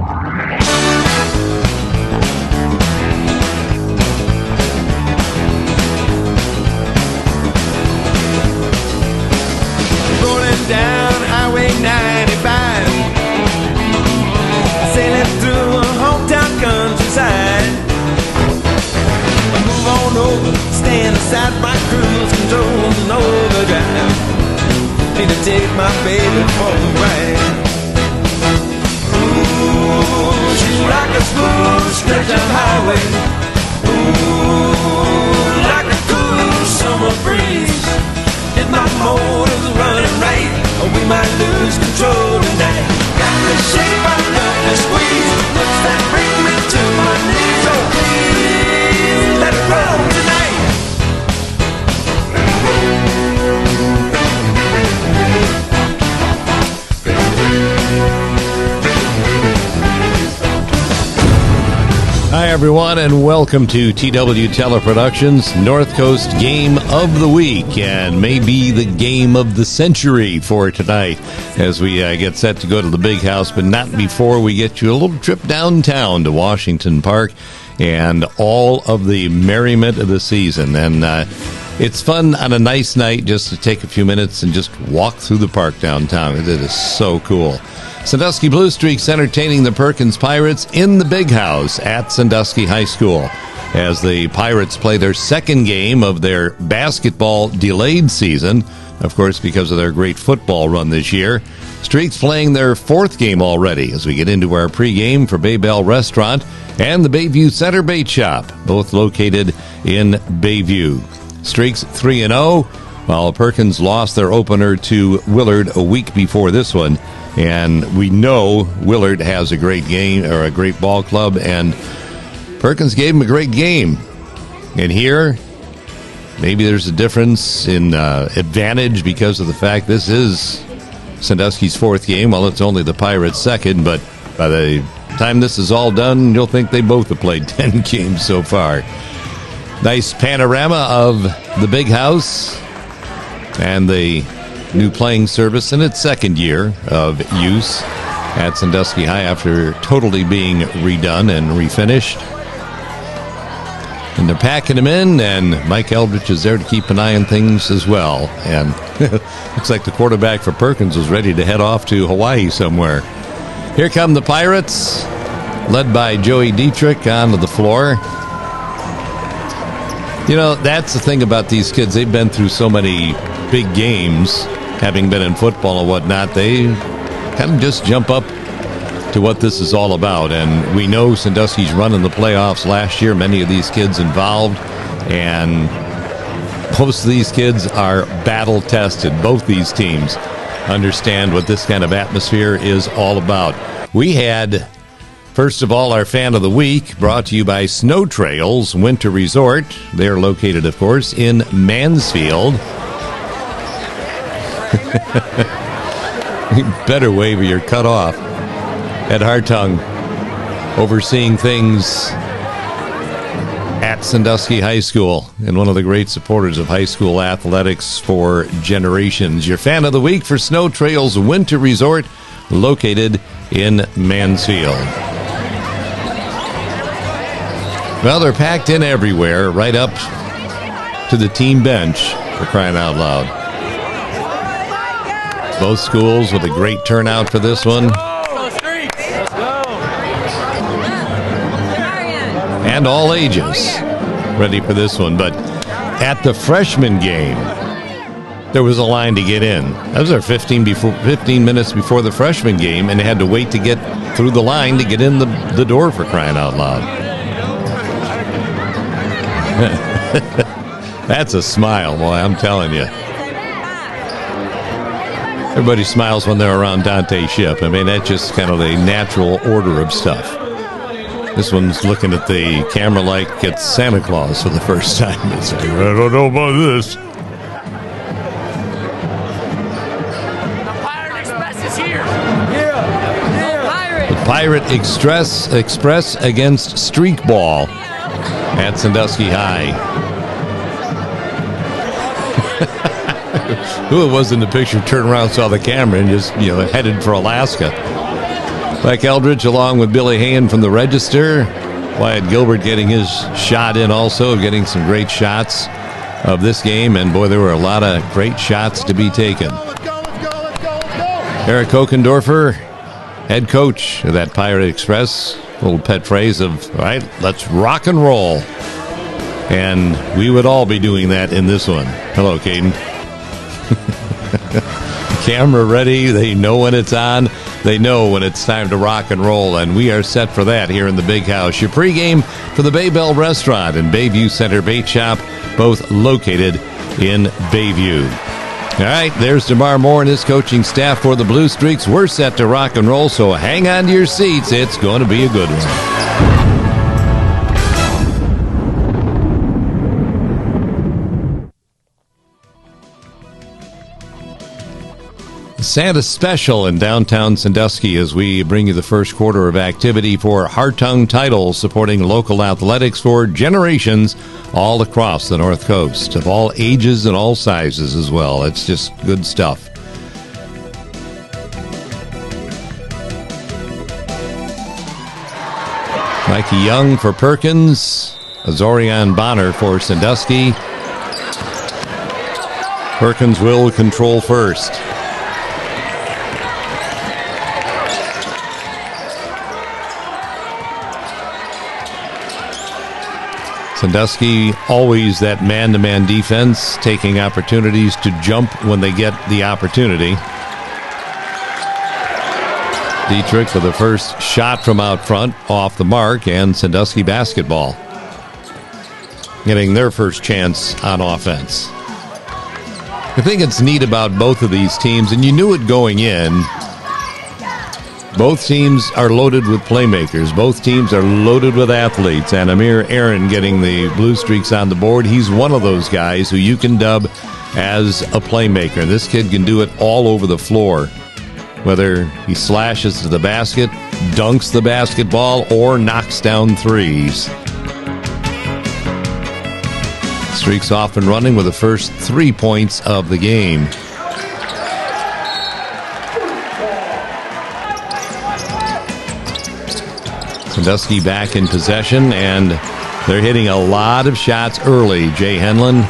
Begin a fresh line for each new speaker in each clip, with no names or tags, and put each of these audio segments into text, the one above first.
Rolling down Highway 95, sailing through a hometown countryside. Move on over, stand aside, my cruise control's an overdrive. Need to take my baby for a ride. Ooh, she's like a smooth stretch of highway. Ooh, like a cool summer breeze. If my motor's running right, or we might lose control tonight. Got the shape I love to squeeze, looks that bring me to my knees. Oh please, let it roll tonight.
Hi, everyone, and welcome to TW Teleproductions North Coast Game of the Week, and maybe the game of the century for tonight as we get set to go to the Big House, but not before we get you a little trip downtown to Washington Park and all of the merriment of the season. And it's fun on a nice night just to take a few minutes and just walk through the park downtown. It is so cool. Sandusky Blue Streaks entertaining the Perkins Pirates in the Big House at Sandusky High School as the Pirates play their second game of their basketball delayed season, of course, because of their great football run this year. Streaks playing their fourth game already as we get into our pregame for Baybell Restaurant and the Bayview Center Bait Shop, both located in Bayview. Streaks 3-0, while Perkins lost their opener to Willard a week before this one. And we know Willard has a great game, or a great ball club, and Perkins gave him a great game. And here, maybe there's a difference in advantage because of the fact this is Sandusky's fourth game. Well, it's only the Pirates' second, but by the time this is all done, you'll think they both have played 10 games so far. Nice panorama of the Big House and the new playing service in its second year of use at Sandusky High after totally being redone and refinished. And they're packing them in, and Mike Eldridge is there to keep an eye on things as well. And looks like the quarterback for Perkins was ready to head off to Hawaii somewhere. Here come the Pirates, led by Joey Dietrich onto the floor. You know, that's the thing about these kids. They've been through so many big games, having been in football and whatnot. They kind of just jump up to what this is all about. And we know Sandusky's run in the playoffs last year, many of these kids involved, and most of these kids are battle tested. Both these teams understand what this kind of atmosphere is all about. We had, first of all, our Fan of the Week, brought to you by Snow Trails Winter Resort. They're located, of course, in Mansfield. You better wave or you're cut off. Ed Hartung overseeing things at Sandusky High School and one of the great supporters of high school athletics for generations. Your Fan of the Week for Snow Trails Winter Resort, located in Mansfield. Well, they're packed in everywhere, right up to the team bench, for crying out loud. Both schools with a great turnout for this one. And all ages ready for this one. But at the freshman game, there was a line to get in. That was our 15 minutes before the freshman game, and they had to wait to get through the line to get in the door, for crying out loud. That's a smile, boy, I'm telling you. Everybody smiles when they're around Dante Shipp. I mean, that's just kind of the natural order of stuff. This one's looking at the camera like it's Santa Claus for the first time. It's like, I don't know about this.
The Pirate Express is here.
The Pirate Express against Streak Ball at Sandusky High. Who it was in the picture turned around, saw the camera, and just, headed for Alaska. Mike Eldridge along with Billy Hayen from the Register. Wyatt Gilbert getting his shot in also, getting some great shots of this game. And boy, there were a lot of great shots to be taken. Eric Kokendorfer, head coach of that Pirate Express. Little pet phrase of, all right, let's rock and roll. And we would all be doing that in this one. Hello, Caden. Camera ready. They know when it's on. They know when it's time to rock and roll, and we are set for that here in the Big House. Your pregame for the Bay Bell Restaurant and Bayview Center Bait Shop, both located in Bayview. All right, there's DeMar Moore and his coaching staff for the Blue Streaks. We're set to rock and roll, so hang on to your seats. It's going to be a good one. Santa Special in downtown Sandusky as we bring you the first quarter of activity for Hartung Titles, supporting local athletics for generations all across the North Coast, of all ages and all sizes as well. It's just good stuff. Mikey Young for Perkins, Azorian Bonner for Sandusky. Perkins will control first. Sandusky, always that man-to-man defense, taking opportunities to jump when they get the opportunity. Dietrich for the first shot from out front, off the mark, and Sandusky basketball getting their first chance on offense. I think it's neat about both of these teams, and you knew it going in. Both teams are loaded with playmakers. Both teams are loaded with athletes. And Amir Aaron getting the Blue Streaks on the board. He's one of those guys who you can dub as a playmaker. This kid can do it all over the floor. Whether he slashes to the basket, dunks the basketball, or knocks down threes. Streaks off and running with the first 3 points of the game. Sandusky back in possession, and they're hitting a lot of shots early. Jay Henlon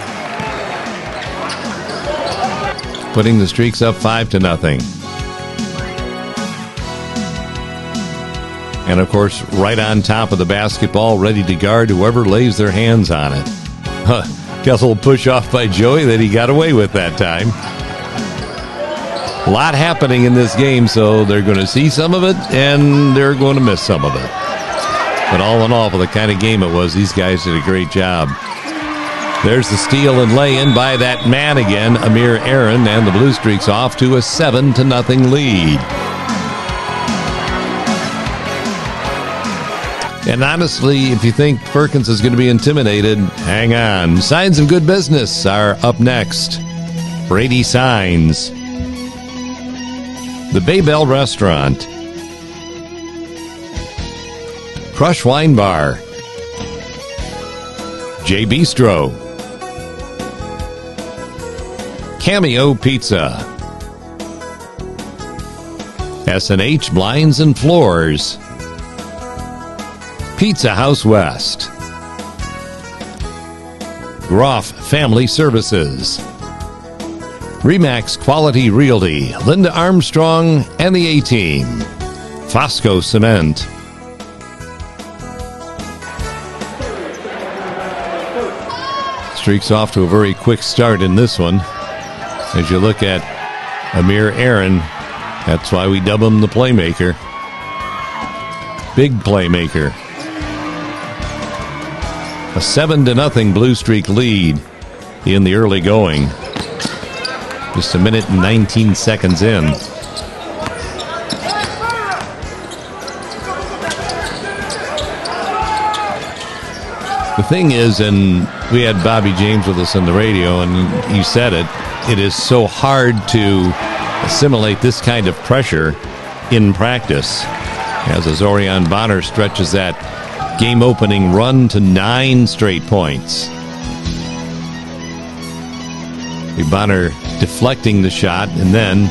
putting the Streaks up 5-0. And, of course, right on top of the basketball, ready to guard whoever lays their hands on it. Got a little push off by Joey that he got away with that time. A lot happening in this game, so they're going to see some of it, and they're going to miss some of it. But all in all, for the kind of game it was, these guys did a great job. There's the steal and lay-in by that man again, Amir Aaron, and the Blue Streaks off to a 7-0 lead. And honestly, if you think Perkins is going to be intimidated, hang on. Signs of Good Business are up next. Brady Signs. The Bay Bell Restaurant. Crush Wine Bar. J Bistro. Cameo Pizza. S&H Blinds and Floors. Pizza House West. Groff Family Services. Remax Quality Realty. Linda Armstrong and the A-Team. Fosco Cement. Streaks off to a very quick start in this one. As you look at Amir Aaron, that's why we dub him the playmaker. Big playmaker. A 7-0 Blue Streak lead in the early going. Just a minute and 19 seconds in. The thing is, and we had Bobby James with us on the radio, and he said it, it is so hard to assimilate this kind of pressure in practice. As Azorian Bonner stretches that game-opening run to 9 straight points. Bonner deflecting the shot, and then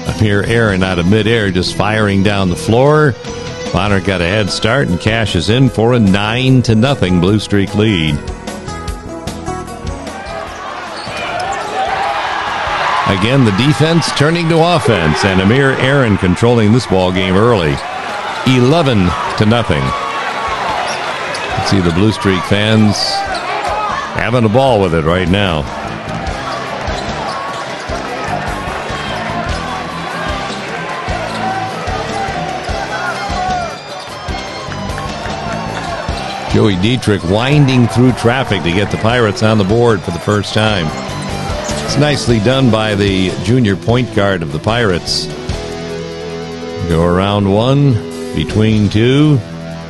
Amir Aaron out of midair, just firing down the floor. Bonner got a head start and cashes in for a 9-0 Blue Streak lead. Again, the defense turning to offense, and Amir Aaron controlling this ball game early. 11-0. See the Blue Streak fans having a ball with it right now. Joey Dietrich winding through traffic to get the Pirates on the board for the first time. It's nicely done by the junior point guard of the Pirates. Go around one, between two,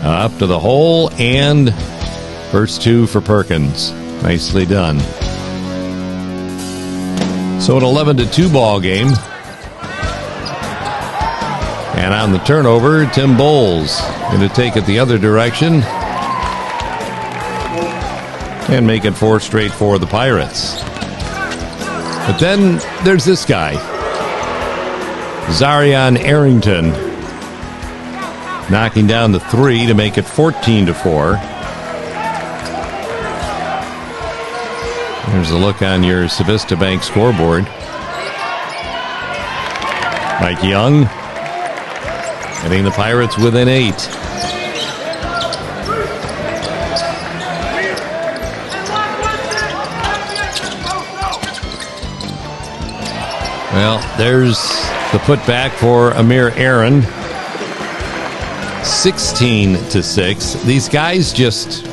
up to the hole, and first two for Perkins. Nicely done. So an 11-2 ball game. And on the turnover, Tim Bowles going to take it the other direction and make it 4 straight for the Pirates. But then there's this guy, Zarian Arrington, knocking down the 3 to make it 14-4. There's a look on your Civista Bank scoreboard. Mike Young getting the Pirates within 8. Well, there's the putback for Amir Aaron. 16-6. These guys just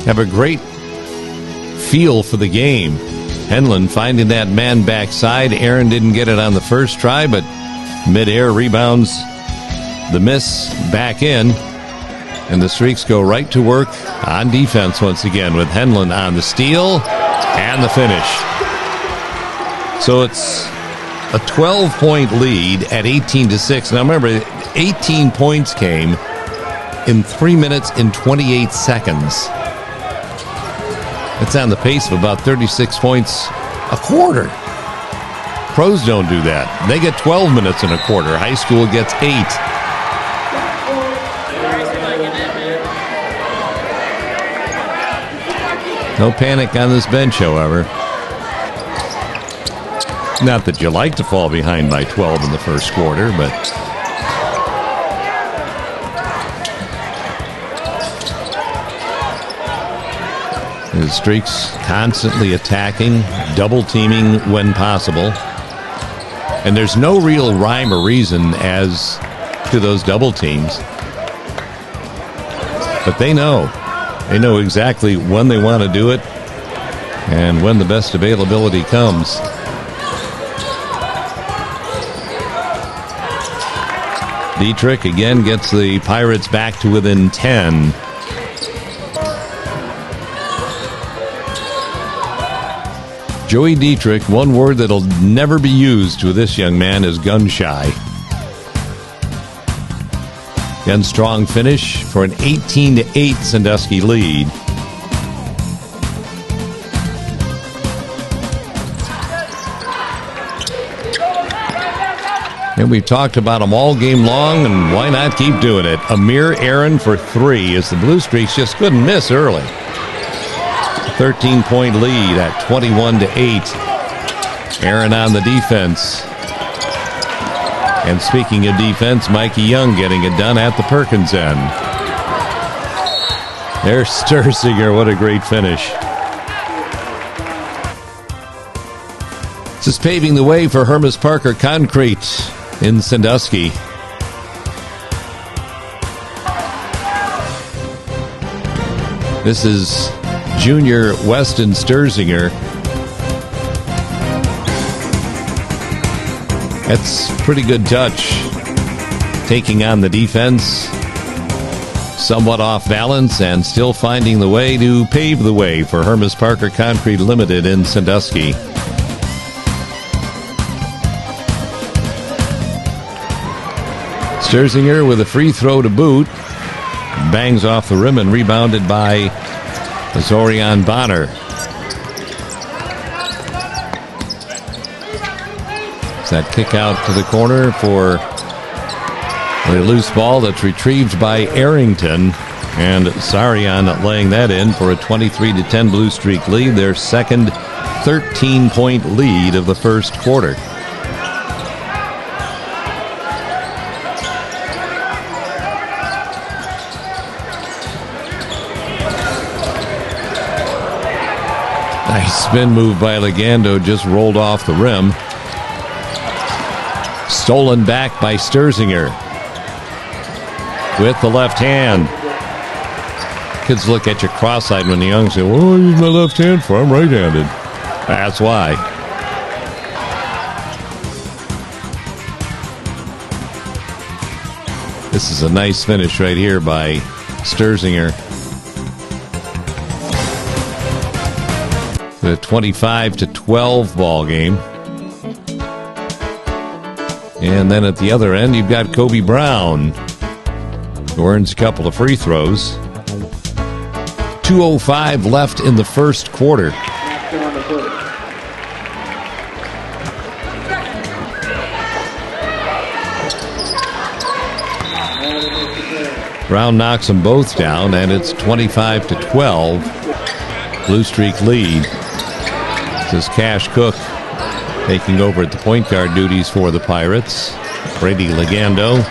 have a great feel for the game. Henlon finding that man backside. Aaron didn't get it on the first try, but midair rebounds the miss back in. And the Streaks go right to work on defense once again with Henlon on the steal and the finish. So it's a 12-point lead at 18-6. Now remember, 18 points came in 3 minutes and 28 seconds. It's on the pace of about 36 points a quarter. Pros don't do that. They get 12 minutes in a quarter. High school gets 8. No panic on this bench, however. Not that you like to fall behind by 12 in the first quarter, but the Streaks constantly attacking, double teaming when possible. And there's no real rhyme or reason as to those double teams. But they know. They know exactly when they want to do it and when the best availability comes. Dietrich again gets the Pirates back to within 10. Joey Dietrich, one word that'll never be used with this young man is gun-shy. Again, strong finish for an 18-8 Sandusky lead. And we've talked about them all game long, and why not keep doing it? Amir Aaron for 3 as the Blue Streaks just couldn't miss early. 13-point lead at 21-8. Aaron on the defense. And speaking of defense, Mikey Young getting it done at the Perkins end. There's Sturzinger. What a great finish. This is paving the way for Hermes Parker Concrete in Sandusky. This is junior Weston Sturzinger. That's pretty good touch. Taking on the defense. Somewhat off balance and still finding the way to pave the way for Hermes Parker Concrete Limited in Sandusky. Sturzinger with a free throw to boot. Bangs off the rim and rebounded by Zorian Bonner. It's that kick out to the corner for a loose ball that's retrieved by Arrington. And Sarian laying that in for a 23-10 Blue Streak lead, their second 13-point lead of the first quarter. Nice spin move by Legando, just rolled off the rim. Stolen back by Sturzinger with the left hand. Kids look at you cross-eyed when you're young and say, "What do I use my left hand for? I'm right-handed." That's why. This is a nice finish right here by Sturzinger. The 25-12 ball game. And then at the other end, you've got Kobe Brown, who earns a couple of free throws. 2:05 left in the first quarter. Brown knocks them both down, and it's 25-12. Blue Streak lead. This is Cash Cook taking over at the point guard duties for the Pirates. Brady Legando.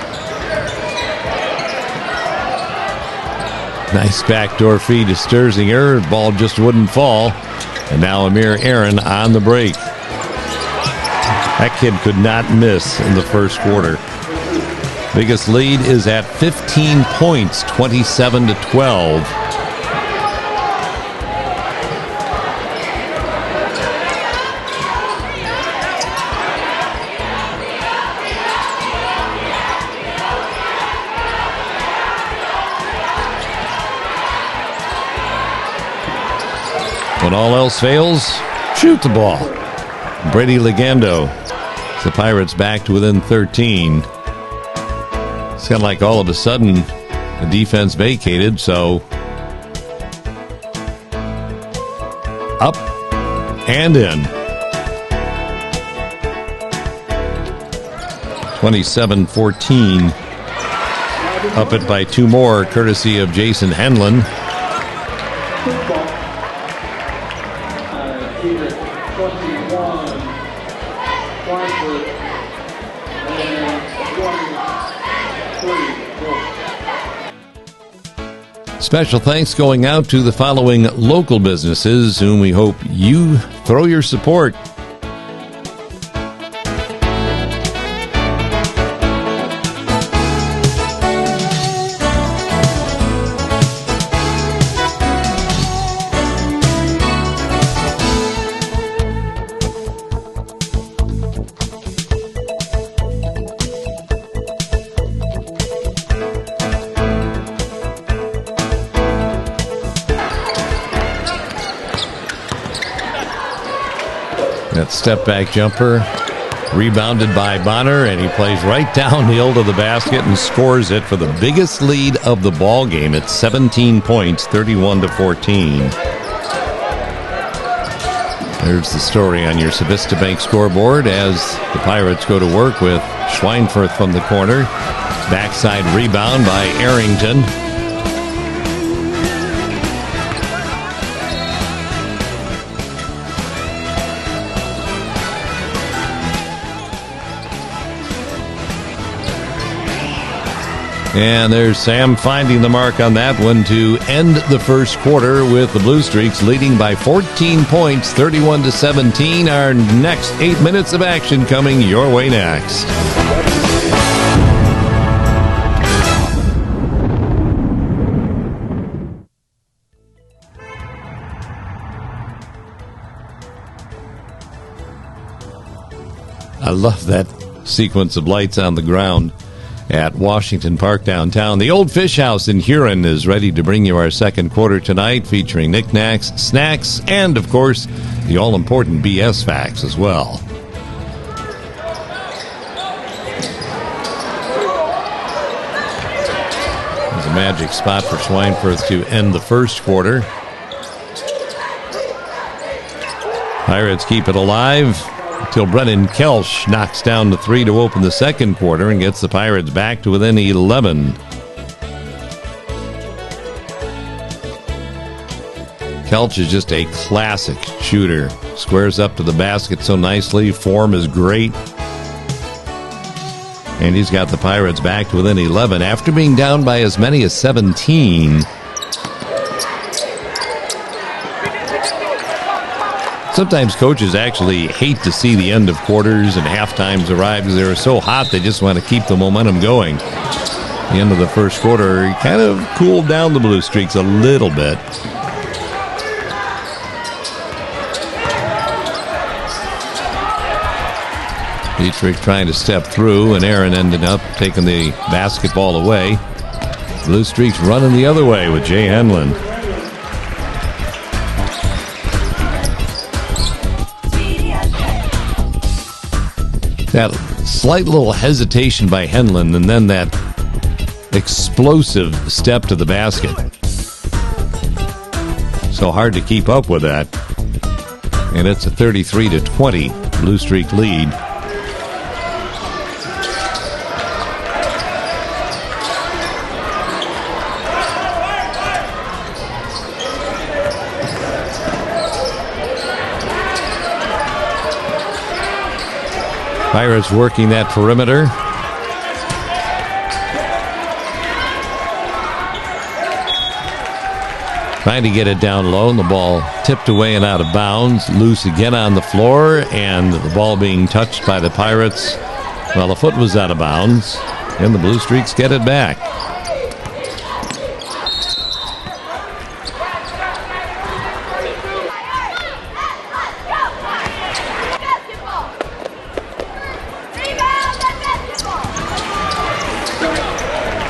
Nice backdoor feed to Sturzinger. The ball just wouldn't fall. And now Amir Aaron on the break. That kid could not miss in the first quarter. Biggest lead is at 15 points, 27-12. When all else fails, shoot the ball. Brady Legando. The Pirates back to within 13. It's kind of like all of a sudden the defense vacated, so up and in. 27-14. Up it by two more, courtesy of Jason Henlon. Special thanks going out to the following local businesses whom we hope you throw your support. That step back jumper rebounded by Bonner, and he plays right downhill to the basket and scores it for the biggest lead of the ball game. It's 17 points, 31-14. There's the story on your Civista Bank scoreboard as the Pirates go to work with Schweinfurth from the corner. Backside rebound by Arrington. And there's Sam finding the mark on that one to end the first quarter with the Blue Streaks leading by 14 points, 31-17. Our next 8 minutes of action coming your way next. I love that sequence of lights on the ground at Washington Park downtown. The Old Fish House in Huron is ready to bring you our second quarter tonight, featuring knickknacks, snacks, and, of course, the all-important BS facts as well. There's a magic spot for Schweinfurth to end the first quarter. Pirates keep it alive. till Brennan Kelch knocks down the 3 to open the second quarter and gets the Pirates back to within 11. Kelch is just a classic shooter. Squares up to the basket so nicely. Form is great. And he's got the Pirates back to within 11 after being down by as many as 17. Sometimes coaches actually hate to see the end of quarters and halftimes arrive because they're so hot they just want to keep the momentum going. The end of the first quarter kind of cooled down the Blue Streaks a little bit. Dietrich trying to step through, and Aaron ended up taking the basketball away. Blue Streaks running the other way with Jay Henlon. That slight little hesitation by Henlon, and then that explosive step to the basket. So hard to keep up with that. And it's a 33-20 Blue Streak lead. Pirates working that perimeter. Trying to get it down low, and the ball tipped away and out of bounds. Loose again on the floor, and the ball being touched by the Pirates. Well, the foot was out of bounds, and the Blue Streaks get it back.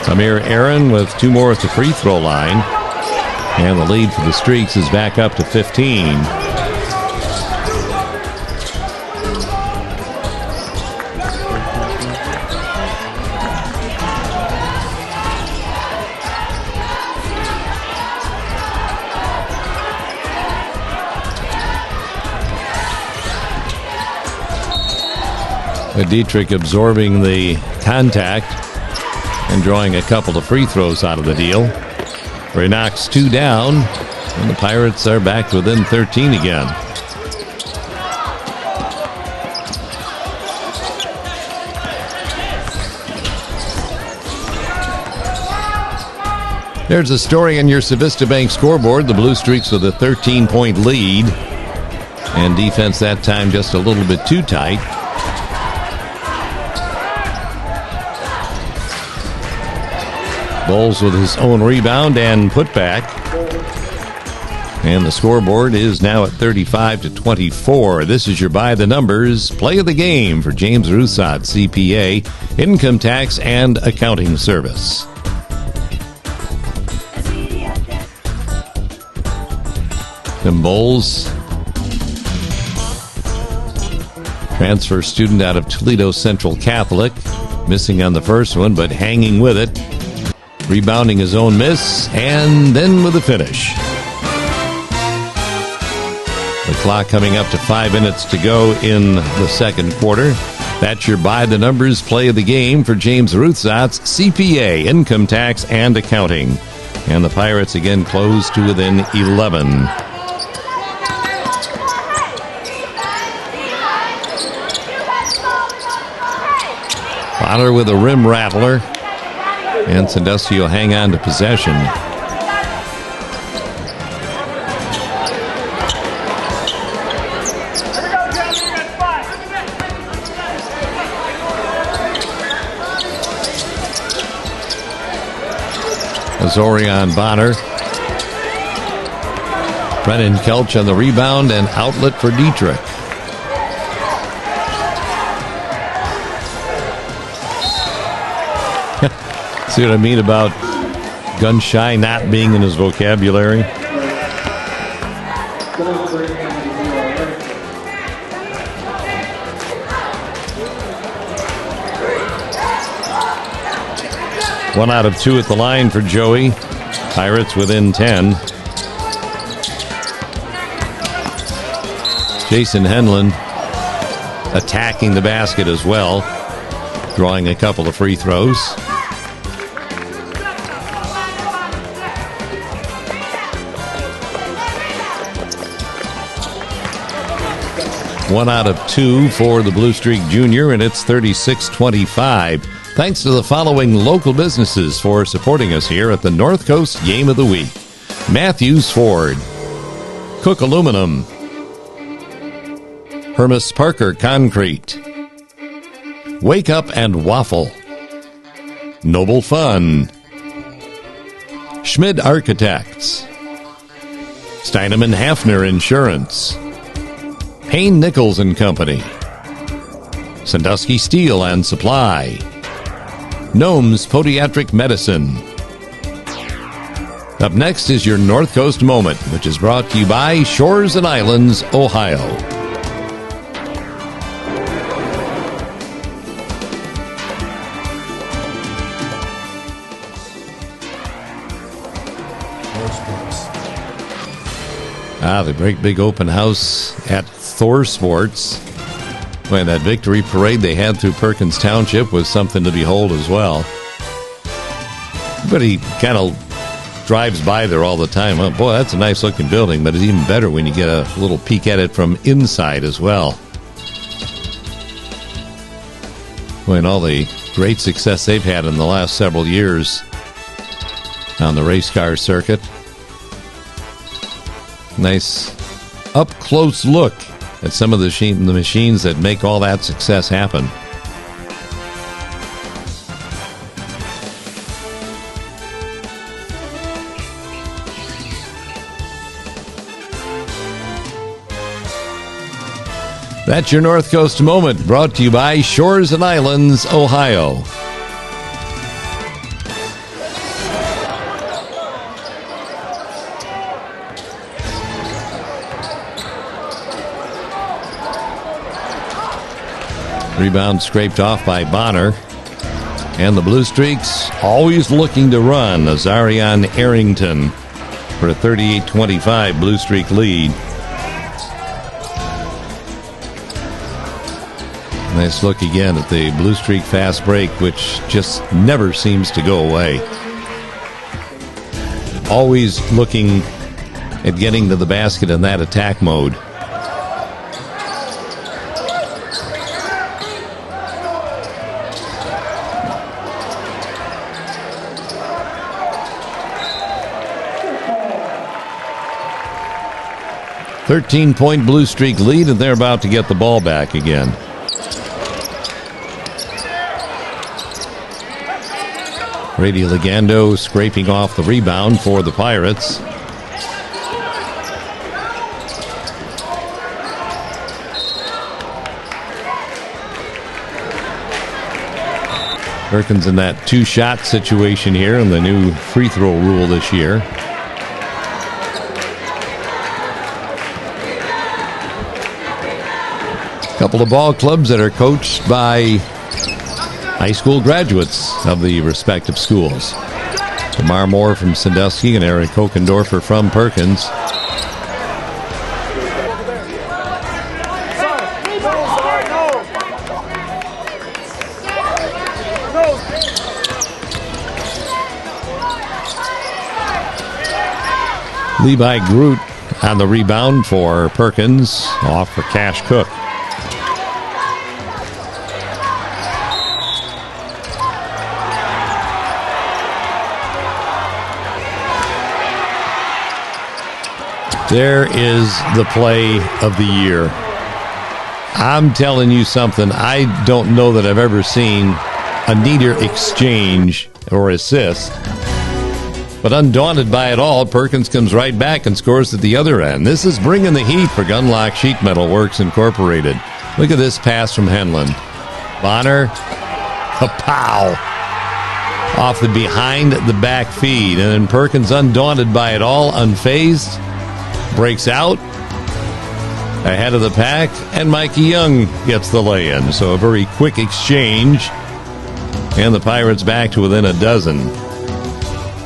Amir Aaron with 2 more at the free throw line. And the lead for the Streaks is back up to 15. Dietrich absorbing the contact and drawing a couple of free throws out of the deal. Where he knocks 2 down, and the Pirates are back within 13 again. There's a story on your Civista Bank scoreboard. The Blue Streaks with a 13-point lead, and defense that time just a little bit too tight. Bowles with his own rebound and putback. And the scoreboard is now at 35-24. This is your By the Numbers play of the game for James Rusat, CPA, Income Tax and Accounting Service. Tim Bowles, transfer student out of Toledo Central Catholic, missing on the first one, but hanging with it. Rebounding his own miss, and then with a finish. The clock coming up to 5 minutes to go in the second quarter. That's your By the Numbers play of the game for James Ruthsatz, CPA, Income Tax and Accounting. And the Pirates again close to within 11. Bonner with a rim rattler. And Sandusky will hang on to possession. Azorion Bonner. Brennan Kelch on the rebound and outlet for Dietrich. See what I mean about gun shy not being in his vocabulary? One out of 2 at the line for Joey. Pirates within 10. Jason Henlon attacking the basket as well, drawing a couple of free throws. One out of two for the Blue Streak Junior, and it's 36-25. Thanks to the following local businesses for supporting us here at the North Coast Game of the Week. Matthews Ford, Cook Aluminum, Hermes Parker Concrete, Wake Up and Waffle, Noble Fun, Schmid Architects, Steinemann Hafner Insurance, Payne Nichols and Company, Sandusky Steel and Supply, Gnomes Podiatric Medicine. Up next is your North Coast Moment, which is brought to you by Shores and Islands, Ohio. The great big open house at Thor Sports. When that victory parade they had through Perkins Township was something to behold as well. But he kind of drives by there all the time. Oh, boy, that's a nice looking building, but it's even better when you get a little peek at it from inside as well. When all the great success they've had in the last several years on the race car circuit. Nice up-close look at some of the machines that make all that success happen. That's your North Coast Moment, brought to you by Shores and Islands, Ohio. Rebound scraped off by Bonner. And the Blue Streaks always looking to run. Azarian Arrington for a 38-25 Blue Streak lead. Nice look again at the Blue Streak fast break, which just never seems to go away. Always looking at getting to the basket in that attack mode. .13 Blue Streak lead, and they're about to get the ball back again. Brady Legando scraping off the rebound for the Pirates. Perkins in that two-shot situation here in the new free throw rule this year. Couple of ball clubs that are coached by high school graduates of the respective schools. Lamar Moore from Sandusky and Eric Kokendorfer from Perkins. Levi Groot on the rebound for Perkins, off for Cash Cook. There is the play of the year. I'm telling you something, I don't know that I've ever seen a neater exchange or assist. But undaunted by it all, Perkins comes right back and scores at the other end. This is bringing the heat for Gunlock Sheet Metal Works Incorporated. Look at this pass from Henlon. Bonner, kapow! Off the behind the back feed. And then Perkins, undaunted by it all, unfazed, breaks out ahead of the pack, and Mikey Young gets the lay-in. So a very quick exchange, and the Pirates back to within a dozen.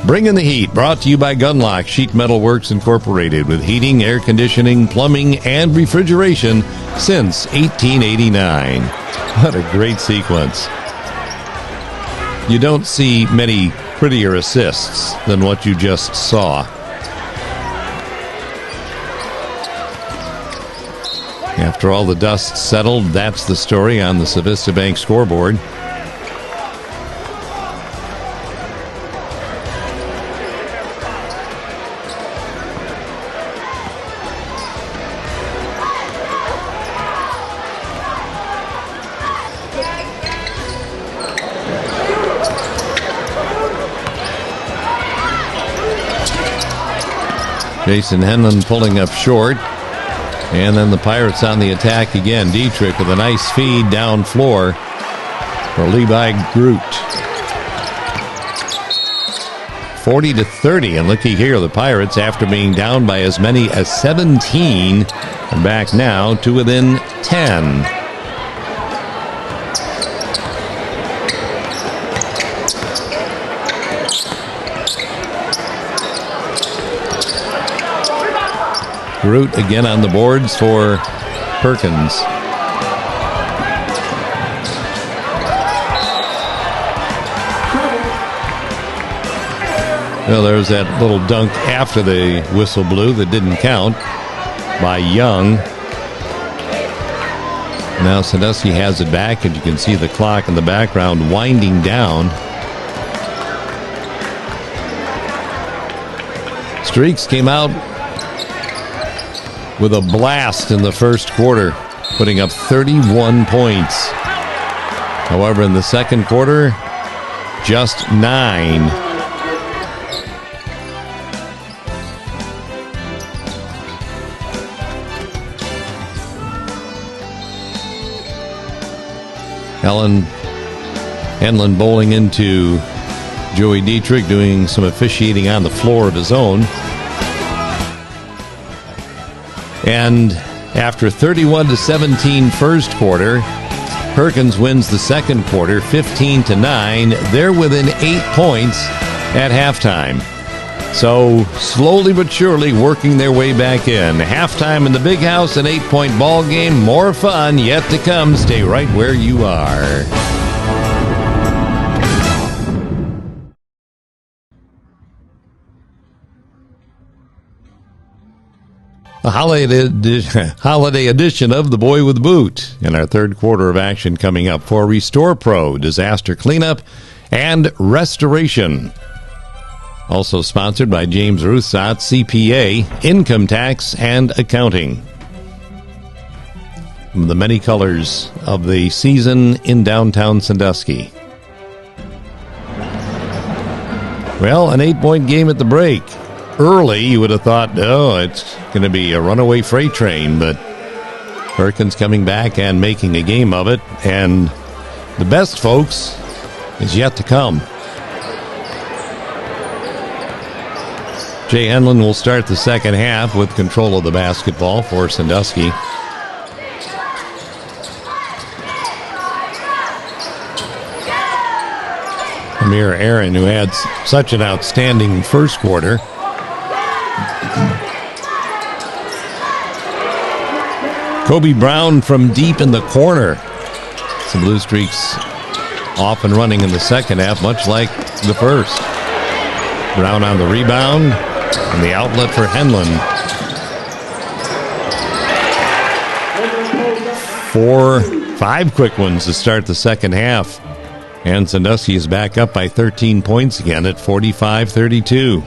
Bring in the Heat, brought to you by Gunlock Sheet Metal Works Incorporated, with heating, air conditioning, plumbing, and refrigeration since 1889. What a great sequence. You don't see many prettier assists than what you just saw. After all the dust settled, that's the story on the Civista Bank scoreboard. Jason Henlon pulling up short. And then the Pirates on the attack again. Dietrich with a nice feed down floor for Levi Groot. 40-30. And looky here, the Pirates, after being down by as many as 17, are back now to within 10. Groot again on the boards for Perkins. Well, there's that little dunk after the whistle blew that didn't count by Young. Now Sandusky has it back, and you can see the clock in the background winding down. Streaks came out with a blast in the first quarter, putting up 31 points. However, in the second quarter, just 9. Henlon bowling into Joey Dietrich, doing some officiating on the floor of his own. And after 31-17 first quarter, Perkins wins the second quarter 15-9. They're within 8 points at halftime. So slowly but surely working their way back in. Halftime in the Big House, an 8-point ball game. More fun yet to come. Stay right where you are. A holiday edition of The Boy with the Boot, in our third quarter of action coming up for Restore Pro, Disaster Cleanup, and Restoration. Also sponsored by James Ruthsat, CPA, Income Tax, and Accounting. The many colors of the season in downtown Sandusky. Well, an 8-point game at the break. Early, you would have thought, oh, it's going to be a runaway freight train, but Perkins coming back and making a game of it, and the best, folks, is yet to come. Jay Henlon will start the second half with control of the basketball for Sandusky. Amir Aaron, who had such an outstanding first quarter. Kobe Brown from deep in the corner. Some Blue Streaks off and running in the second half, much like the first. Brown on the rebound, and the outlet for Henlon. 5 quick ones to start the second half. And Sandusky is back up by 13 points again at 45-32.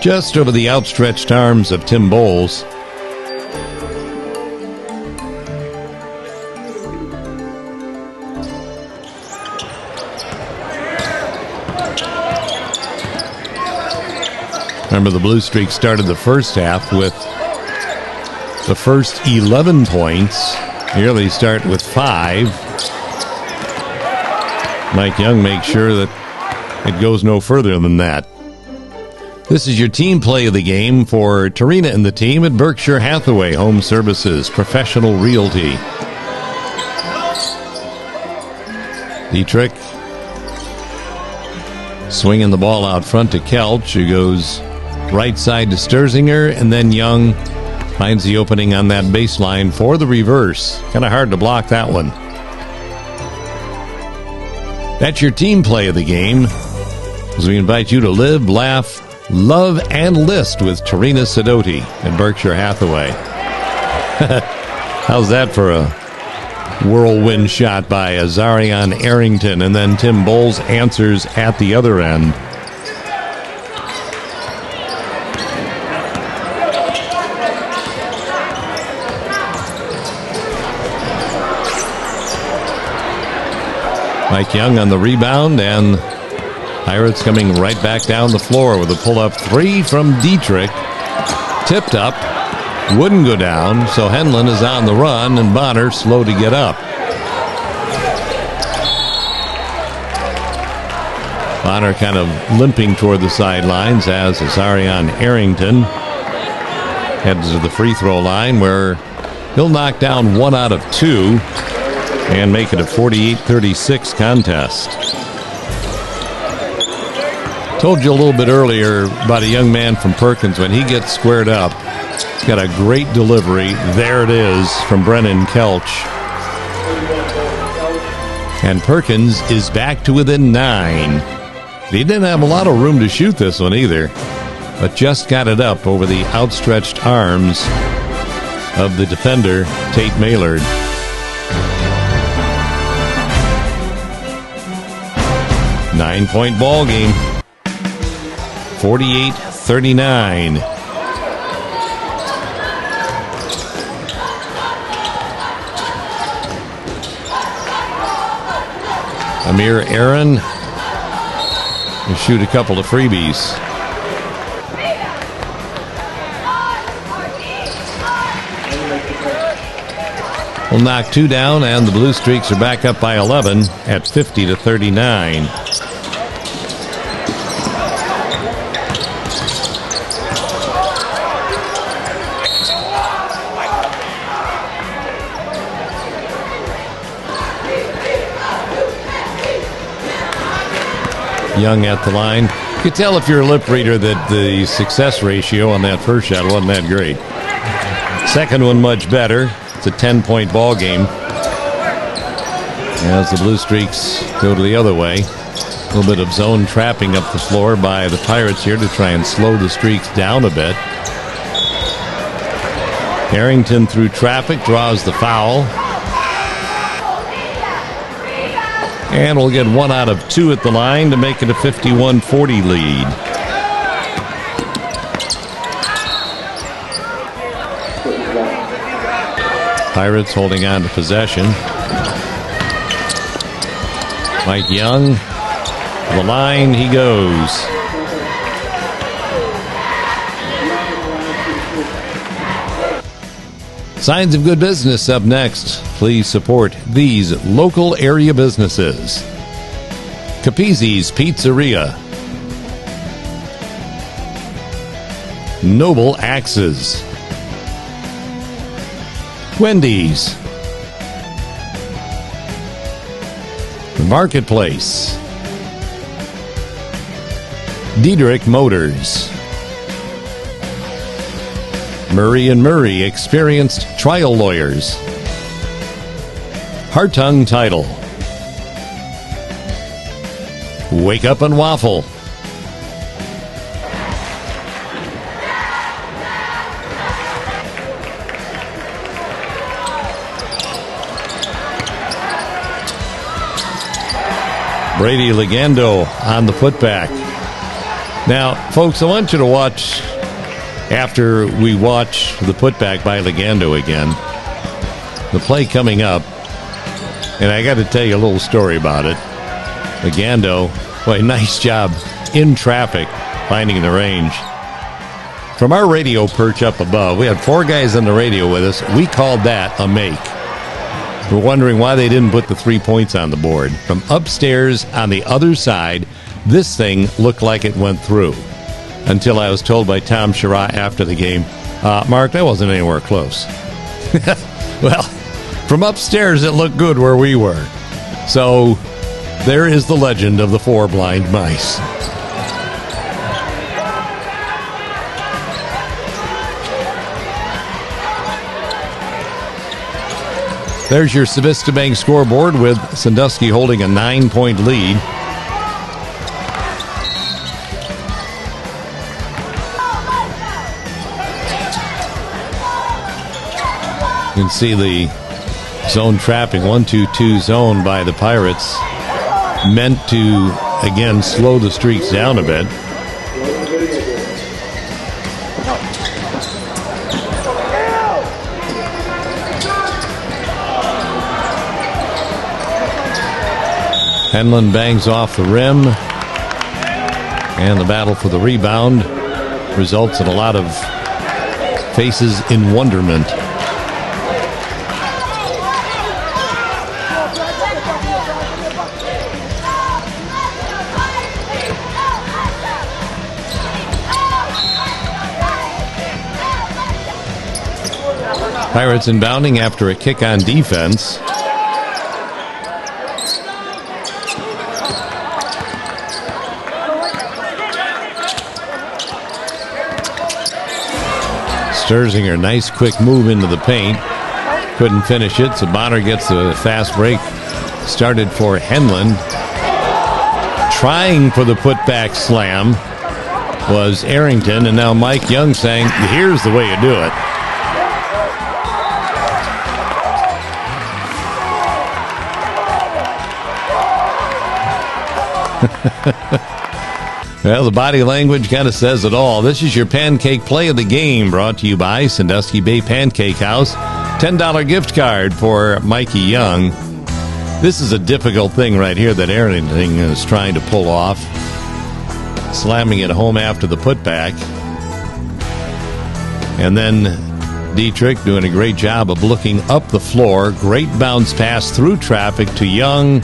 Just over the outstretched arms of Tim Bowles. Remember, the Blue Streak started the first half with the first 11 points. Here they start with 5. Mike Young makes sure that it goes no further than that. This is your team play of the game for Tarina and the team at Berkshire Hathaway Home Services Professional Realty. Dietrich swinging the ball out front to Kelch, who goes right side to Sterzinger, and then Young finds the opening on that baseline for the reverse. Kind of hard to block that one. That's your team play of the game, as we invite you to live, laugh, love, and list with Tarina Sidoti and Berkshire Hathaway. How's that for a whirlwind shot by Azarian Arrington, and then Tim Bowles answers at the other end. Mike Young on the rebound, and Pirates coming right back down the floor with a pull-up three from Dietrich. Tipped up, wouldn't go down, so Henlon is on the run, and Bonner slow to get up. Bonner kind of limping toward the sidelines as Azarian Arrington heads to the free throw line, where he'll knock down 1 out of 2 and make it a 48-36 contest. Told you a little bit earlier about a young man from Perkins. When he gets squared up, he's got a great delivery. There it is from Brennan Kelch. And Perkins is back to within 9. He didn't have a lot of room to shoot this one either, but just got it up over the outstretched arms of the defender, Tate Maylard. Nine-point ball game. 48-39. Amir Aaron will shoot a couple of freebies. Will knock 2 down, and the Blue Streaks are back up by 11 at 50-39. Young at the line. You could tell if you're a lip reader that the success ratio on that first shot wasn't that great. Second one much better. It's a 10-point ball game. As the Blue Streaks go to the other way. A little bit of zone trapping up the floor by the Pirates here to try and slow the Streaks down a bit. Harrington through traffic draws the foul. And we'll get 1 out of 2 at the line to make it a 51-40 lead. Pirates holding on to possession. Mike Young, the line he goes. Signs of good business up next. Please support these local area businesses. Capizzi's Pizzeria. Noble Axes. Wendy's. The Marketplace. Diedrich Motors. Murray & Murray Experienced Trial Lawyers. Hartung Title. Wake Up and Waffle. Brady Legando on the putback. Now, folks, I want you to watch, after we watch the putback by Legando again, the play coming up, and I got to tell you a little story about it. Legando, boy, nice job in traffic finding the range. From our radio perch up above, we had 4 guys on the radio with us. We called that a make. We're wondering why they didn't put the 3 points on the board. From upstairs on the other side, this thing looked like it went through. Until I was told by Tom Sherratt after the game, Mark, that wasn't anywhere close. Well, from upstairs, it looked good where we were. So there is the legend of the four blind mice. There's your Civista Bank scoreboard with Sandusky holding a 9-point lead. You can see the zone trapping, 1-2-2 zone by the Pirates, meant to, again, slow the streaks down a bit. Henlon bangs off the rim, and the battle for the rebound results in a lot of faces in wonderment. Pirates inbounding after a kick on defense. Sturzinger, nice quick move into the paint. Couldn't finish it, so Bonner gets a fast break started for Henlon. Trying for the putback slam was Arrington, and now Mike Young saying, here's the way you do it. Well, the body language kind of says it all. This is your Pancake Play of the Game, brought to you by Sandusky Bay Pancake House. $10 gift card for Mikey Young. This is a difficult thing right here that Arrington is trying to pull off. Slamming it home after the putback. And then Dietrich doing a great job of looking up the floor. Great bounce pass through traffic to Young.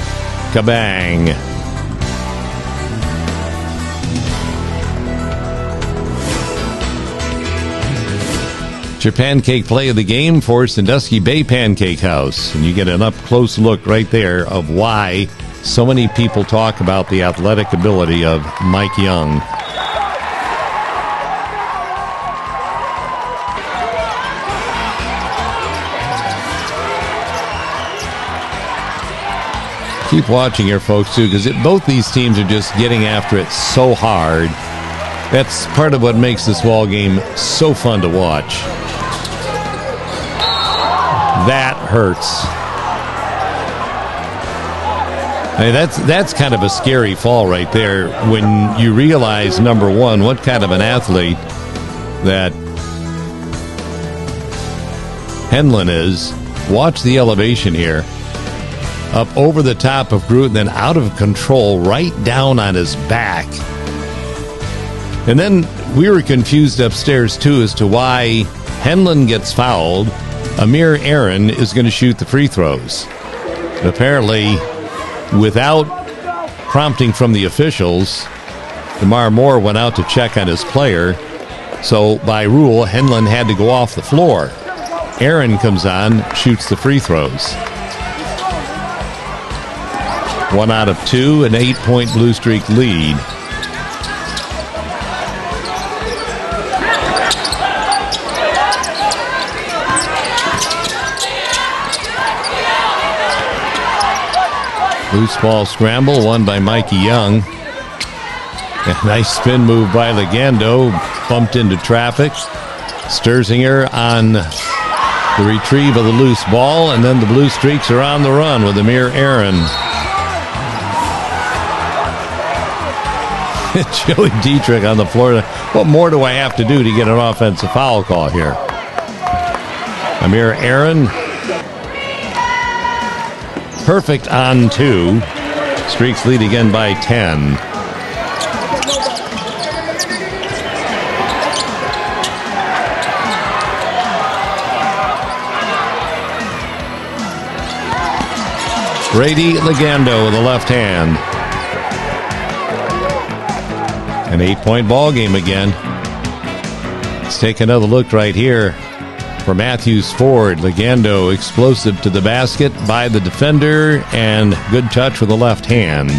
Kabang. Your Pancake Play of the Game for Sandusky Bay Pancake House. And you get an up-close look right there of why so many people talk about the athletic ability of Mike Young. Keep watching here, folks, too, because both these teams are just getting after it so hard. That's part of what makes this ball game so fun to watch. That hurts. I mean, that's kind of a scary fall right there when you realize, number one, what kind of an athlete that Henlon is. Watch the elevation here. Up over the top of Groot, then out of control, right down on his back. And then we were confused upstairs, too, as to why Henlon gets fouled. Amir Aaron is going to shoot the free throws. Apparently, without prompting from the officials, DeMar Moore went out to check on his player. So, by rule, Henlon had to go off the floor. Aaron comes on, shoots the free throws. 1 out of 2, an 8-point Blue Streak lead. Loose ball scramble, won by Mikey Young. A nice spin move by Legando, bumped into traffic. Sturzinger on the retrieve of the loose ball, and then the Blue Streaks are on the run with Amir Aaron. Joey Dietrich on the floor. What more do I have to do to get an offensive foul call here? Amir Aaron. Perfect on 2. Streaks lead again by 10. Brady Legando with the left hand. An 8-point ball game again. Let's take another look right here For Matthews Ford, Legando explosive to the basket by the defender and good touch with the left hand.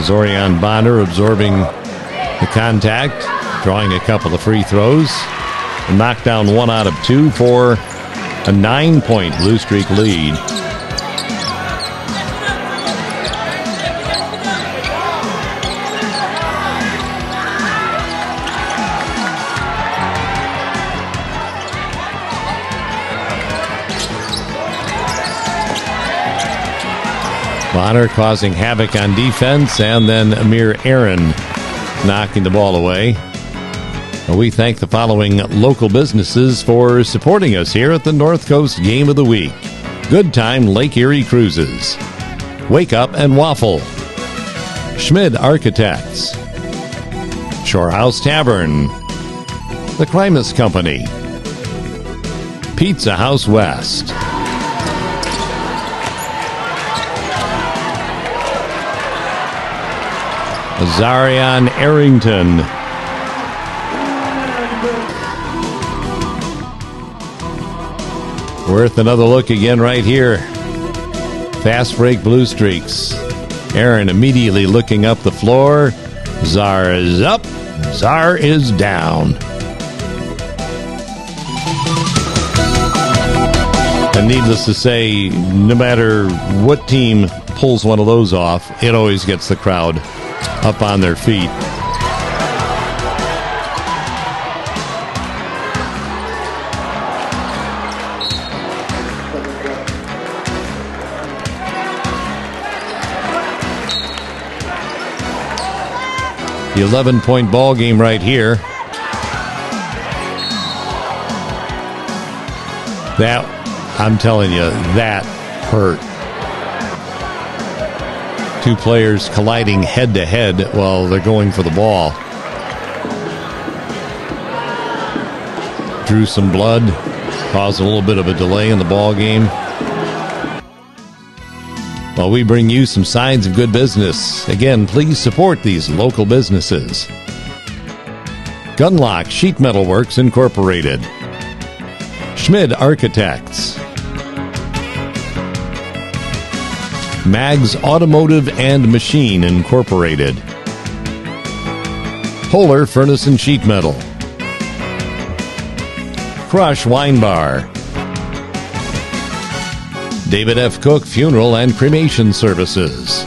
Zorian Bonner absorbing the contact, drawing a couple of free throws. Knocked down 1 out of 2 for a 9-point Blue Streak lead. Bonner causing havoc on defense, and then Amir Aaron knocking the ball away. We thank the following local businesses for supporting us here at the North Coast Game of the Week. Good Time Lake Erie Cruises, Wake Up and Waffle, Schmid Architects, Shore House Tavern, The Crimus Company, Pizza House West, Zarion Arrington, worth another look again right here. Fast break Blue Streaks. Aaron immediately looking up the floor. Czar is up. Czar is down. And needless to say, no matter what team pulls one of those off, it always gets the crowd up on their feet. The 11-point ball game right here. That, I'm telling you, that hurt. Two players colliding head-to-head while they're going for the ball. Drew some blood, caused a little bit of a delay in the ball game. While we bring you some signs of good business, again, please support these local businesses. Gunlock Sheet Metal Works Incorporated, Schmid Architects, Mags Automotive and Machine Incorporated, Polar Furnace and Sheet Metal, Crush Wine Bar, David F. Cook Funeral and Cremation Services,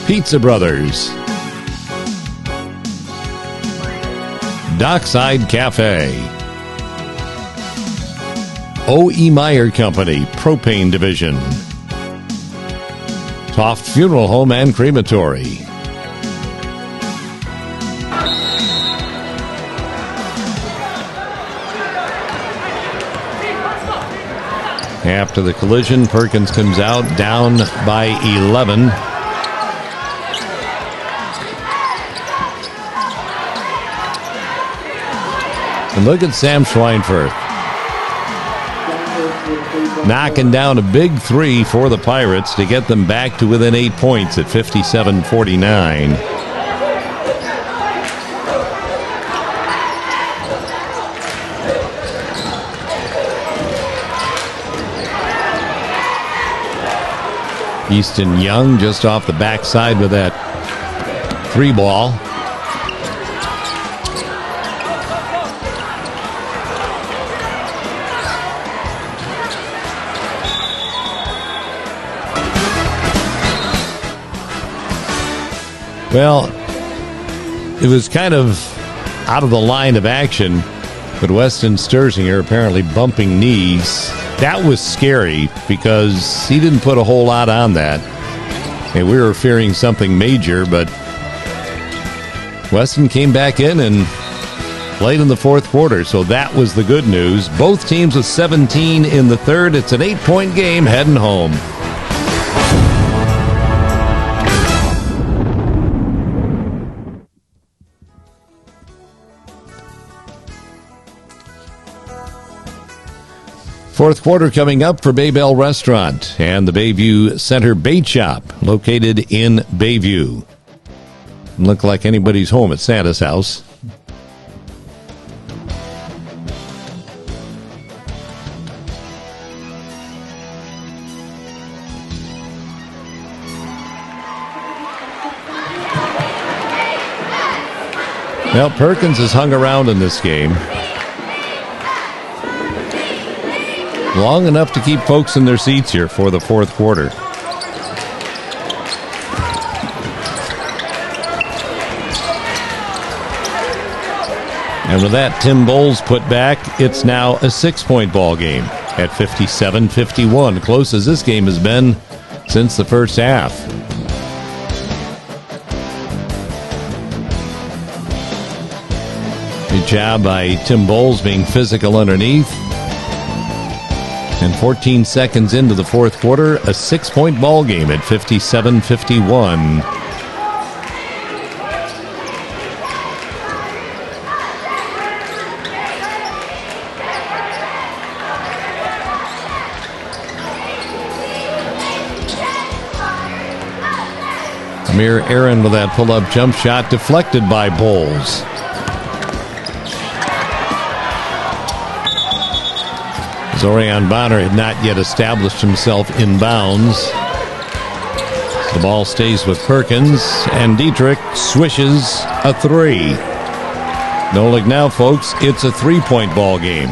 Pizza Brothers, Dockside Cafe, O.E. Meyer Company Propane Division, Toft Funeral Home and Crematory, After the collision, Perkins comes out down by 11. And look at Sam Schweinfurth knocking down a big three for the Pirates to get them back to within 8 points at 57-49. Easton Young just off the backside with that three ball. Well, it was kind of out of the line of action, but Weston Sturzinger apparently bumping knees. That was scary because he didn't put a whole lot on that. And we were fearing something major, but Weston came back in and played in the fourth quarter, so that was the good news. Both teams with 17 in the third. It's an 8-point game heading home. Fourth quarter coming up for Baybell Restaurant and the Bayview Center Bait Shop, located in Bayview. Look like anybody's home at Santa's house. Well, Perkins has hung around in this game long enough to keep folks in their seats here for the fourth quarter. And with that, Tim Bowles put back, it's now a 6-point ball game at 57-51, close as this game has been since the first half. Good job by Tim Bowles being physical underneath. And 14 seconds into the fourth quarter, a 6-point ball game at 57-51. Amir Aaron with that pull-up jump shot deflected by Bowles. Zorian Bonner had not yet established himself in bounds. The ball stays with Perkins, and Dietrich swishes a three. No look now, folks. It's a 3-point ball game.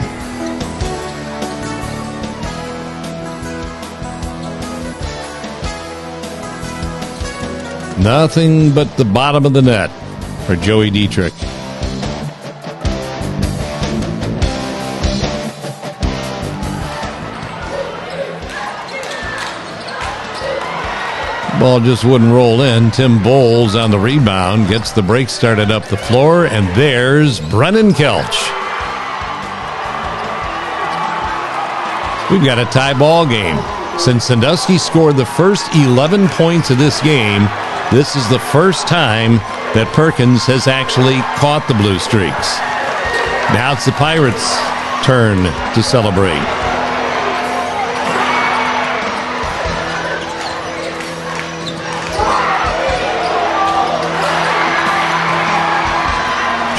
Nothing but the bottom of the net for Joey Dietrich. Ball just wouldn't roll in. Tim Bowles on the rebound gets the break started up the floor, and there's Brennan Kelch. We've got a tie ball game. Since Sandusky scored the first 11 points of this game, this is the first time that Perkins has actually caught the Blue Streaks. Now it's the Pirates' turn to celebrate.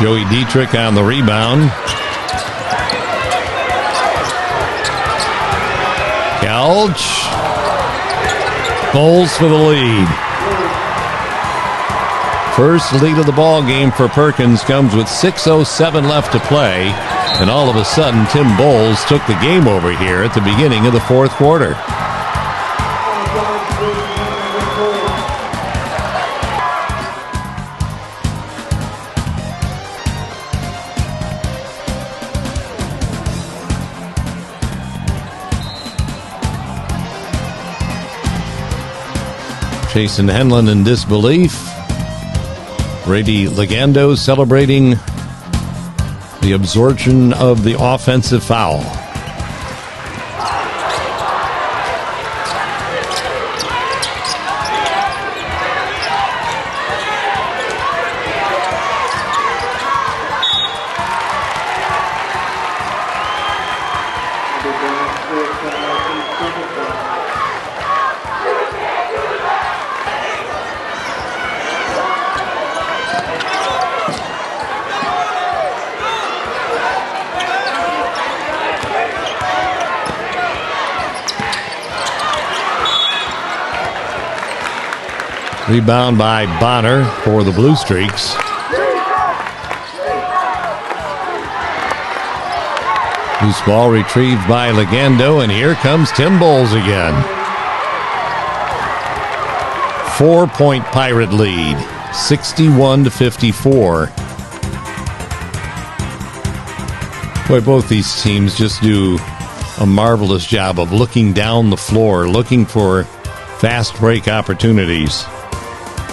Joey Dietrich on the rebound. Kelch. Bowles for the lead. First lead of the ball game for Perkins comes with 6:07 left to play. And all of a sudden, Tim Bowles took the game over here at the beginning of the fourth quarter. Jason Henlon in disbelief. Brady Legando celebrating the absorption of the offensive foul. Rebound by Bonner for the Blue Streaks. Loose ball retrieved by Legando, and here comes Tim Bowles again. 4-point Pirate lead, 61-54. Boy, both these teams just do a marvelous job of looking down the floor, looking for fast break opportunities.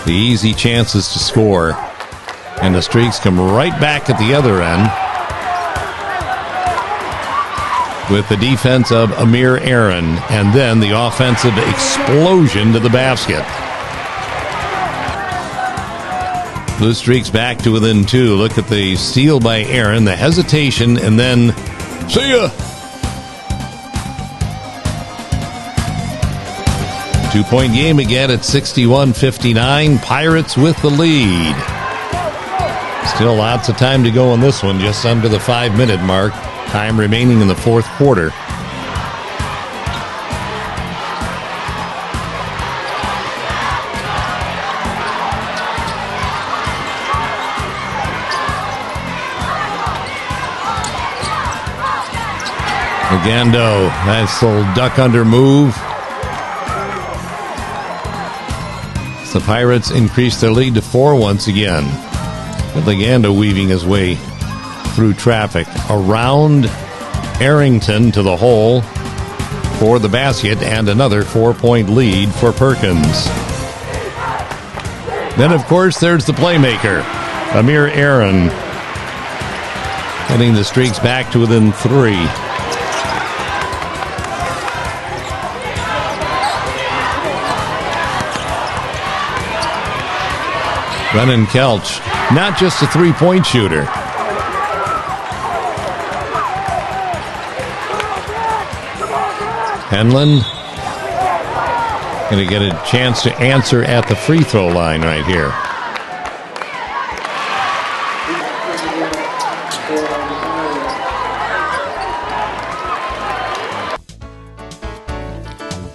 The easy chances to score. And the Streaks come right back at the other end with the defense of Amir Aaron, and then the offensive explosion to the basket. Blue Streaks back to within 2. Look at the steal by Aaron, the hesitation, and then see ya. 2-point game again at 61-59. Pirates with the lead. Still lots of time to go in this one, just under the 5-minute mark. Time remaining in the fourth quarter. Legando, nice little duck under move. The Pirates increase their lead to 4 once again. With Legando weaving his way through traffic around Arrington to the hole for the basket, and another 4-point lead for Perkins. Then, of course, there's the playmaker, Amir Aaron, heading the streaks back to within 3. Brennan Kelch, not just a three-point shooter. Henlon going to get a chance to answer at the free throw line right here.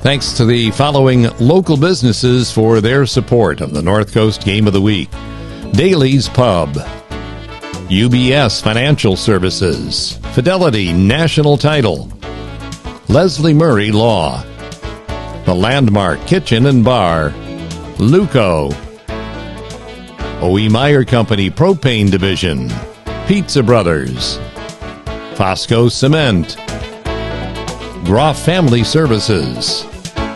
Thanks to the following local businesses for their support of the North Coast Game of the Week. Daly's Pub, UBS Financial Services, Fidelity National Title, Leslie Murray Law, The Landmark Kitchen and Bar, Luco, O.E. Meyer Company Propane Division, Pizza Brothers, Fosco Cement, Groff Family Services,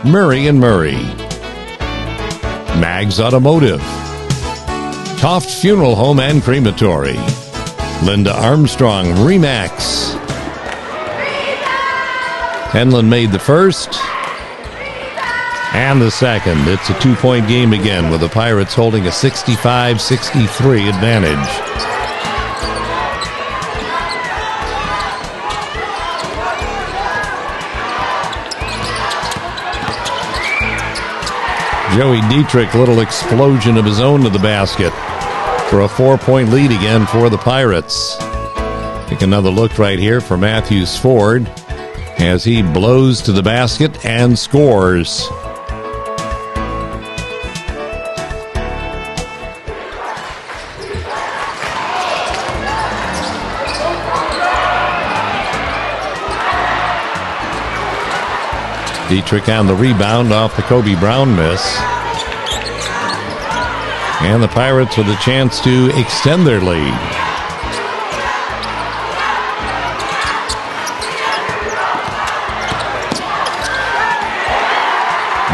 Murray & Murray, Mags Automotive, Toft Funeral Home and Crematory, Linda Armstrong Remax. Henlon made the first and the second. It's a 2-point game again, with the Pirates holding a 65-63 advantage. Joey Dietrich, little explosion of his own to the basket for a 4-point lead again for the Pirates. Take another look right here for Matthews Ford as he blows to the basket and scores. Dietrich on the rebound off the Kobe Brown miss. And the Pirates with a chance to extend their lead.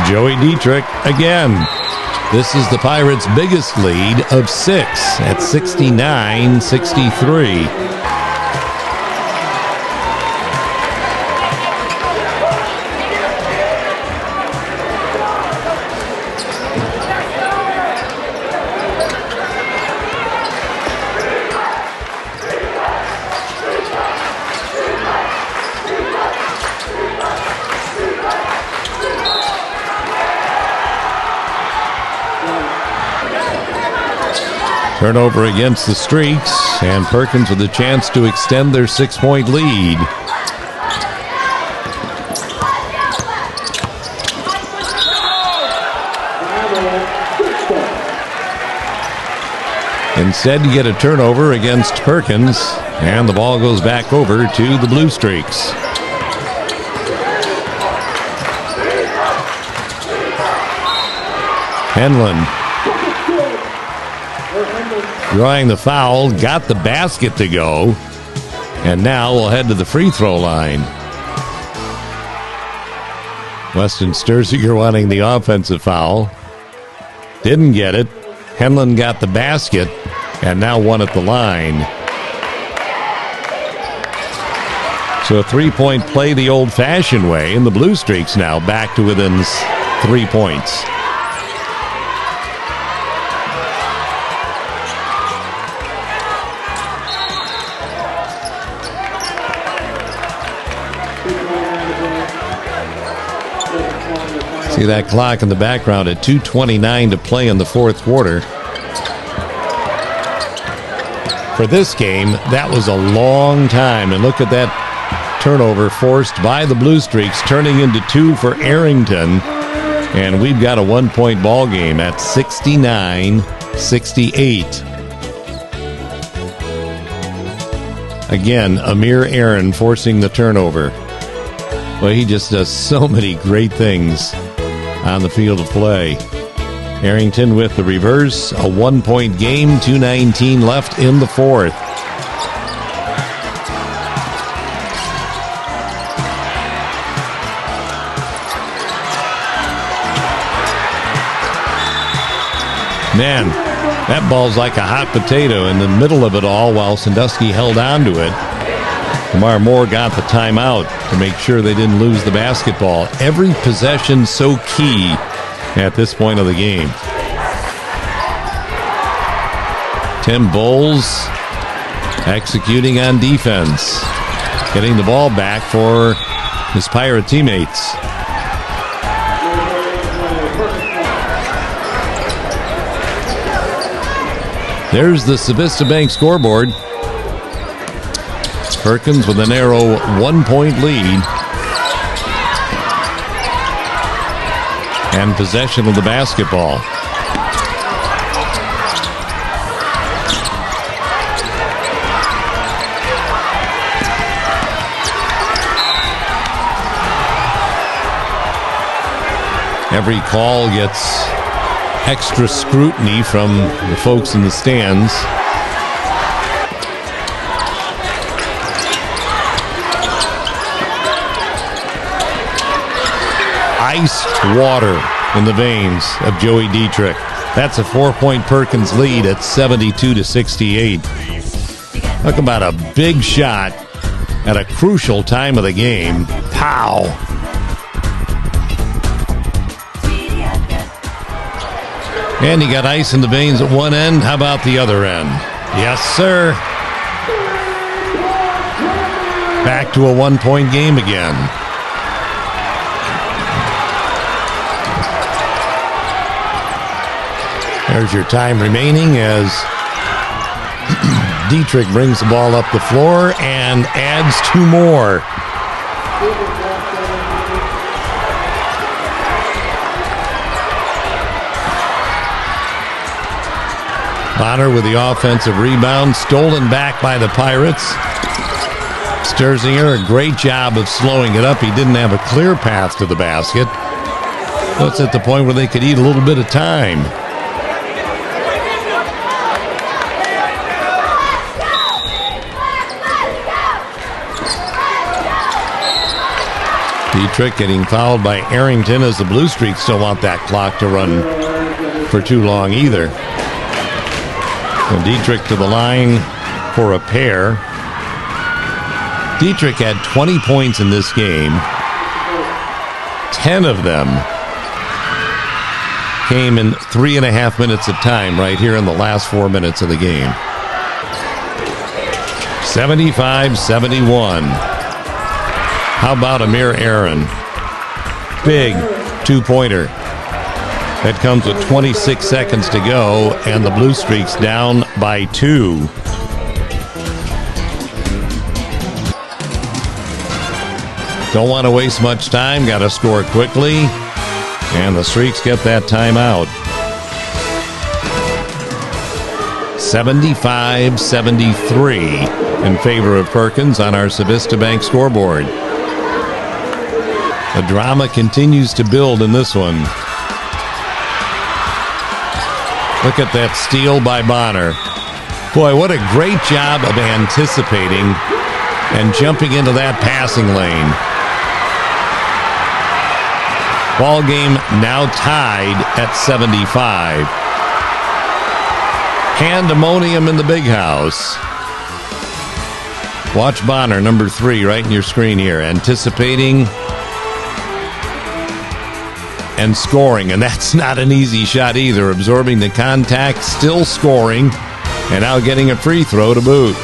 Joey Dietrich again. This is the Pirates' biggest lead of 6 at 69-63. Turnover against the Streaks, and Perkins with a chance to extend their 6-point lead. Instead, you get a turnover against Perkins, and the ball goes back over to the Blue Streaks. Henlon drawing the foul, got the basket to go, and now we'll head to the free throw line. Weston Sturziger wanting the offensive foul. Didn't get it. Henlon got the basket, and now one at the line. So a 3-point play the old-fashioned way, and the Blue Streaks now back to within 3 points. See that clock in the background at 2:29 to play in the fourth quarter. For this game, that was a long time. And look at that turnover forced by the Blue Streaks, turning into 2 for Arrington. And we've got a 1-point ball game at 69-68. Again, Amir Aaron forcing the turnover. Well, he just does so many great things on the field of play. Arrington with the reverse, a 1-point game, 2:19 left in the fourth. Man, that ball's like a hot potato in the middle of it all while Sandusky held on to it. Lamar Moore got the timeout to make sure they didn't lose the basketball. Every possession so key at this point of the game. Tim Bowles executing on defense, getting the ball back for his Pirate teammates. There's the Civista Bank scoreboard. Perkins with a narrow 1-point lead. And possession of the basketball. Every call gets extra scrutiny from the folks in the stands. Iced water in the veins of Joey Dietrich. That's a 4-point Perkins lead at 72-68. Talk about a big shot at a crucial time of the game. Pow! And you got ice in the veins at one end. How about the other end? Yes, sir. Back to a 1-point game again. There's your time remaining as Dietrich brings the ball up the floor and adds 2 more. Bonner with the offensive rebound, stolen back by the Pirates. Sterzinger, a great job of slowing it up. He didn't have a clear path to the basket. So it's at the point where they could eat a little bit of time. Dietrich getting fouled by Arrington as the Blue Streaks don't want that clock to run for too long either. And Dietrich to the line for a pair. Dietrich had 20 points in this game. 10 of them came in 3.5 minutes of time right here in the last 4 minutes of the game. 75-71. How about Amir Aaron? Big 2-pointer. That comes with 26 seconds to go, and the Blue Streaks down by 2. Don't want to waste much time. Got to score quickly. And the Streaks get that timeout. 75-73 in favor of Perkins on our Civista Bank scoreboard. The drama continues to build in this one. Look at that steal by Bonner. Boy, what a great job of anticipating and jumping into that passing lane. Ball game now tied at 75. Pandemonium in the big house. Watch Bonner, number 3, right in your screen here, anticipating and scoring, and that's not an easy shot either. Absorbing the contact, still scoring, and now getting a free throw to boot.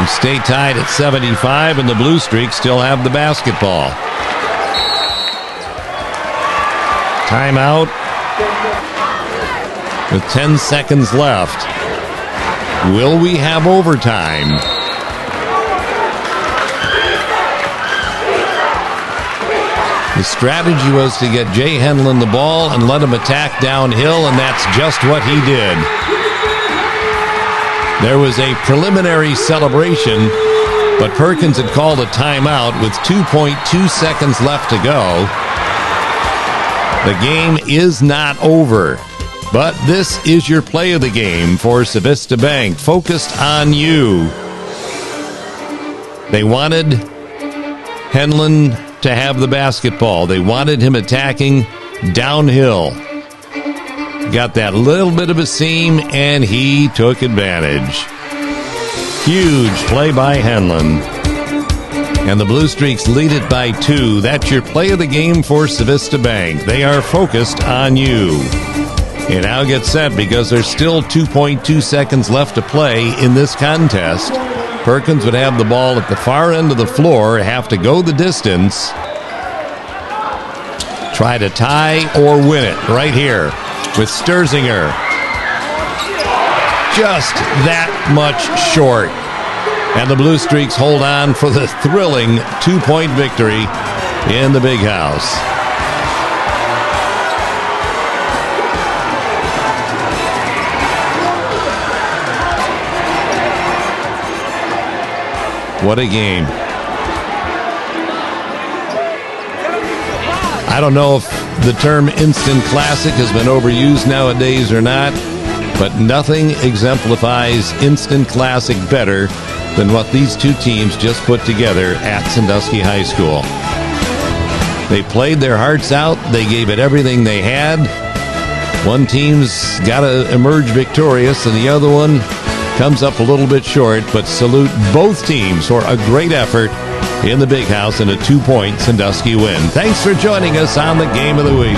and stay tied at 75, and the Blue Streaks still have the basketball. Timeout with 10 seconds left. Will we have overtime? The strategy was to get Jay Henlon the ball and let him attack downhill, and that's just what he did. There was a preliminary celebration, but Perkins had called a timeout with 2.2 seconds left to go. The game is not over, but this is your play of the game for Civista Bank, focused on you. They wanted Henlon to have the basketball. They wanted him attacking downhill. Got that little bit of a seam, and he took advantage. Huge play by Henlon. And the Blue Streaks lead it by 2. That's your play of the game for Civista Bank. They are focused on you. You now get set because there's still 2.2 seconds left to play in this contest. Perkins would have the ball at the far end of the floor, have to go the distance, try to tie or win it right here with Sturzinger. Just that much short. And the Blue Streaks hold on for the thrilling 2-point victory in the Big House. What a game. I don't know if the term instant classic has been overused nowadays or not, but nothing exemplifies instant classic better than what these two teams just put together at Sandusky High School. They played their hearts out. They gave it everything they had. One team's got to emerge victorious, and the other one comes up a little bit short, but salute both teams for a great effort in the Big House and a 2-point Sandusky win. Thanks for joining us on the Game of the Week.